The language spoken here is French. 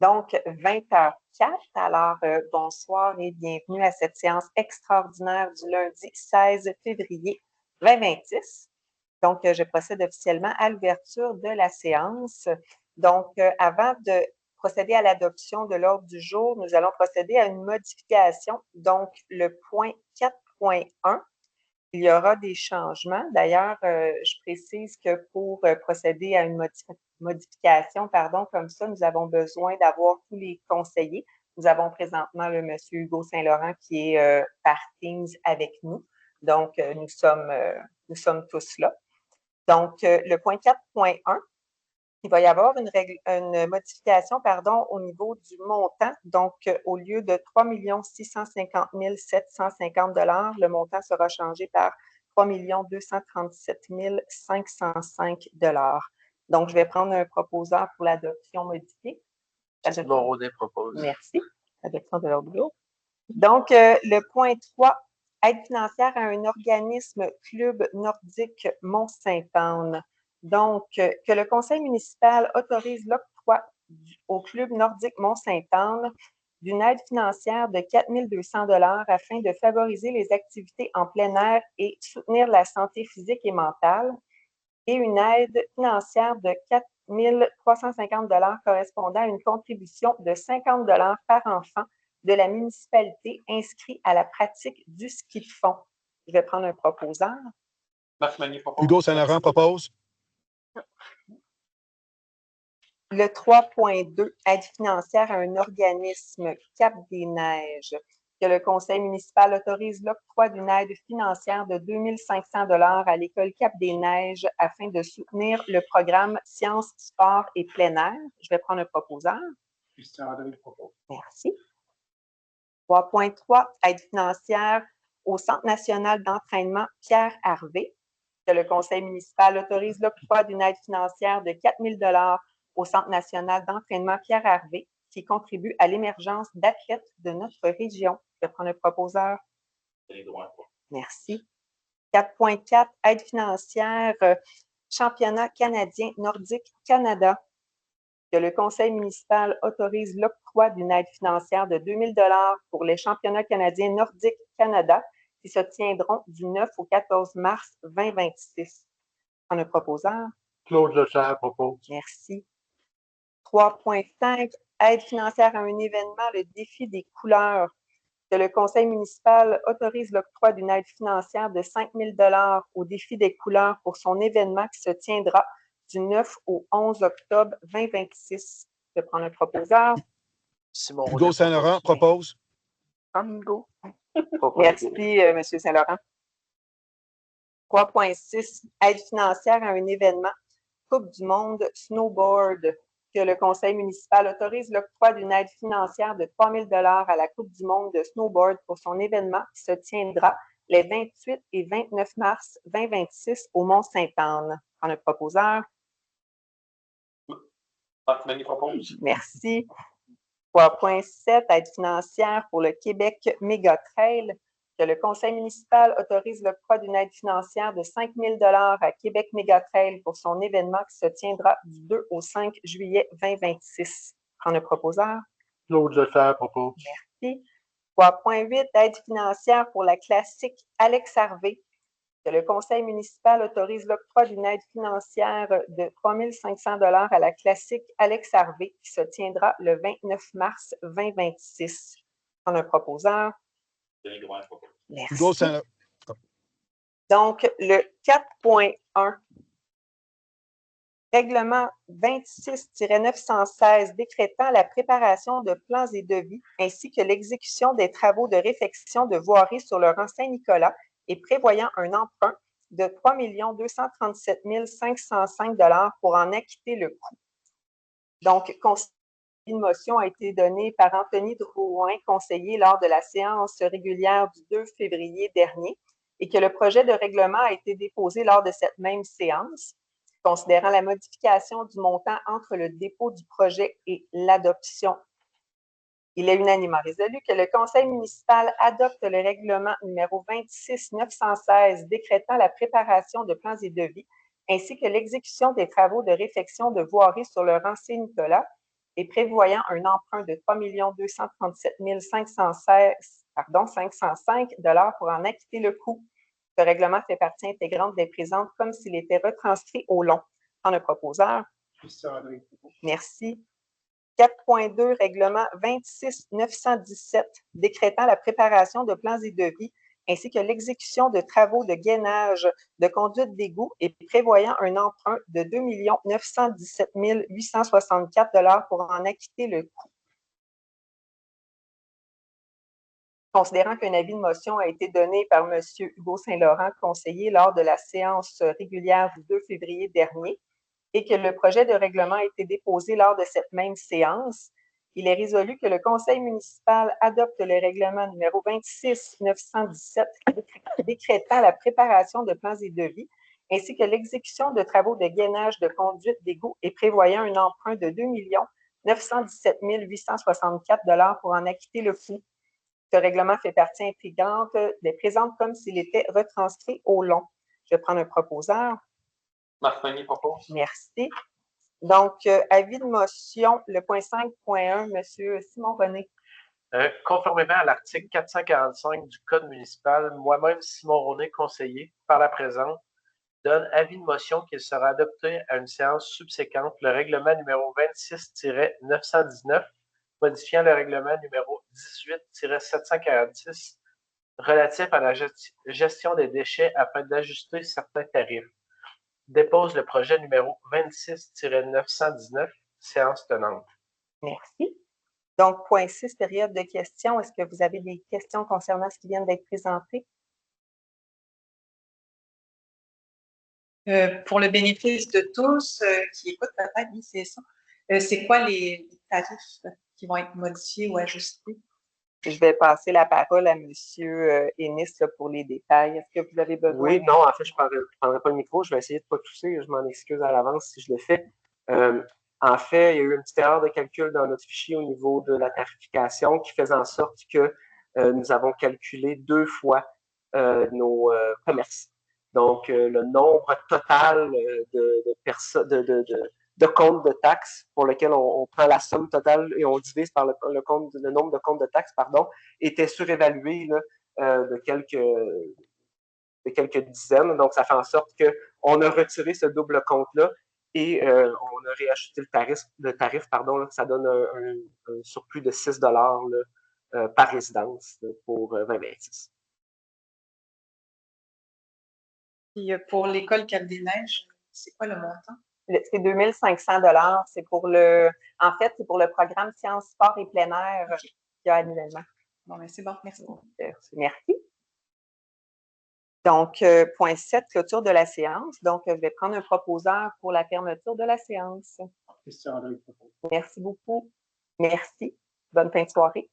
Donc, 20h04. Alors, bonsoir et bienvenue à cette séance extraordinaire du lundi 16 février 2026. Donc, je procède officiellement à l'ouverture de la séance. Donc, avant de procéder à l'adoption de l'ordre du jour, nous allons procéder à une modification. Donc, le point 4.1, il y aura des changements. D'ailleurs, je précise que pour procéder à une modification, comme ça, nous avons besoin d'avoir tous les conseillers. Nous avons présentement le monsieur Hugo Saint-Laurent qui est par Teams avec nous. Donc, nous sommes tous là. Donc, le point 4.1, il va y avoir une modification au niveau du montant. Donc, au lieu de 3 650 750 $, le montant sera changé par 3 237 505 $. Donc, je vais prendre un proposeur pour l'adoption modifiée. Moroney propose. Merci. Adoption de l'ordre du jour. Donc, le point 3, aide financière à un organisme Club Nordique Mont-Sainte-Anne. Donc, que le conseil municipal autorise l'octroi au Club Nordique Mont-Sainte-Anne d'une aide financière de 4 200 $ afin de favoriser les activités en plein air et soutenir la santé physique et mentale, et une aide financière de 4 350 $ correspondant à une contribution de 50 $ par enfant de la municipalité inscrit à la pratique du ski de fond. Je vais prendre un proposeur. Marc Magnier propose. Hugo Saint-Laurent propose. Le 3.2, aide financière à un organisme Cap-des-Neiges. Que le conseil municipal autorise l'octroi d'une aide financière de 2 500 $ à l'école Cap-des-Neiges afin de soutenir le programme Sciences, Sport et plein air. Je vais prendre un proposeur. Christian André propose. Merci. 3.3, aide financière au Centre national d'entraînement Pierre Harvey. Que le conseil municipal autorise l'octroi d'une aide financière de 4 000 $ au Centre national d'entraînement Pierre Harvey, qui contribue à l'émergence d'athlètes de notre région. Je vais prendre un proposeur. Merci. 4.4, aide financière, championnat canadien Nordique Canada. Que le conseil municipal autorise l'octroi d'une aide financière de 2 000 $ pour les championnats canadiens Nordique Canada qui se tiendront du 9 au 14 mars 2026. On a proposeur. Claude Lecher propose. Merci. 3.5, aide financière à un événement, le défi des couleurs. Que le conseil municipal autorise l'octroi d'une aide financière de 5 000 $ au défi des couleurs pour son événement qui se tiendra du 9 au 11 octobre 2026. Je vais prendre un proposeur. Hugo Saint-Laurent propose. Hugo. Merci, M. Saint-Laurent. 3.6, aide financière à un événement Coupe du monde snowboard. Que le conseil municipal autorise l'octroi d'une aide financière de 3 000 $ à la Coupe du monde de snowboard pour son événement qui se tiendra les 28 et 29 mars 2026 au Mont-Sainte-Anne. On a un proposeur. Marc Magnier propose. Merci. 3.7, aide financière pour le Québec Méga Trail. Que le conseil municipal autorise l'octroi d'une aide financière de 5 000 $ à Québec Méga Trail pour son événement qui se tiendra du 2 au 5 juillet 2026. Prendre un proposeur. Claude Lecher propose. Merci. 3.8, aide financière pour la classique Alex Harvey. Que le conseil municipal autorise l'octroi d'une aide financière de 3 500 $ à la classique Alex Harvey qui se tiendra le 29 mars 2026. Prendre un proposeur. Merci. Hugo Saint-Laurent. Donc, le 4.1, règlement 26-916 décrétant la préparation de plans et devis ainsi que l'exécution des travaux de réfection de voirie sur le rang Saint-Nicolas et prévoyant un emprunt de 3 237 505 $ pour en acquitter le coût. Donc, une motion a été donnée par Anthony Drouin, conseiller lors de la séance régulière du 2 février dernier, et que le projet de règlement a été déposé lors de cette même séance, considérant la modification du montant entre le dépôt du projet et l'adoption. Il est unanimement résolu que le conseil municipal adopte le règlement numéro 26-916 décrétant la préparation de plans et devis, ainsi que l'exécution des travaux de réfection de voirie sur le rang Saint-Nicolas et prévoyant un emprunt de 3 237 505 $ pour en acquitter le coût. Ce règlement fait partie intégrante des présentes comme s'il était retranscrit au long. Prendre un proposeur. Christian André propose. Merci. 4.2, règlement 26-917, décrétant la préparation de plans et devis ainsi que l'exécution de travaux de gainage de conduite d'égout et prévoyant un emprunt de 2 917 864 $ pour en acquitter le coût. Considérant qu'un avis de motion a été donné par M. Hugo Saint-Laurent, conseiller, lors de la séance régulière du 2 février dernier, et que le projet de règlement a été déposé lors de cette même séance, il est résolu que le conseil municipal adopte le règlement numéro 26-917 décrétant la préparation de plans et devis, ainsi que l'exécution de travaux de gainage de conduite d'égout et prévoyant un emprunt de 2 917 864 $ pour en acquitter le coût. Ce règlement fait partie intégrante des présentes comme s'il était retranscrit au long. Je vais prendre un proposeur. Marc Meunier propose. Merci. Donc, avis de motion, le point 5.1, M. Simon René. Conformément à l'article 445 du Code municipal, moi-même, Simon René, conseiller, par la présente, donne avis de motion qu'il sera adopté à une séance subséquente le règlement numéro 26-919, modifiant le règlement numéro 18-746 relatif à la gestion des déchets afin d'ajuster certains tarifs. Dépose le projet numéro 26-919, séance tenante. Merci. Donc, point 6, période de questions. Est-ce que vous avez des questions concernant ce qui vient d'être présenté? Pour le bénéfice de tous qui écoutent peut-être, oui, c'est ça. C'est quoi les tarifs qui vont être modifiés ou ajustés? Je vais passer la parole à M. Ennis pour les détails. Est-ce que vous avez besoin? Oui, non, en fait, je ne prendrai pas le micro. Je vais essayer de ne pas tousser. Je m'en excuse à l'avance si je le fais. En fait, il y a eu une petite erreur de calcul dans notre fichier au niveau de la tarification qui faisait en sorte que nous avons calculé 2 fois nos commerces. Donc, le nombre total de comptes de taxes pour lequel on prend la somme totale et on divise par le nombre de comptes de taxes, était surévalué là, de quelques dizaines. Donc, ça fait en sorte qu'on a retiré ce double compte-là et on a réajusté le tarif, là, ça donne un surplus de 6 $ là, par résidence là, pour 2026. Puis pour l'école Cap-des-Neiges, c'est quoi le montant? C'est 2 500 $. C'est pour le programme Sciences, Sport et plein air qu'il y a annuellement. Bon, mais c'est bon, merci. Merci. Donc, point 7, clôture de la séance. Donc, je vais prendre un proposeur pour la fermeture de la séance. Christian André propose. Merci beaucoup. Merci. Bonne fin de soirée.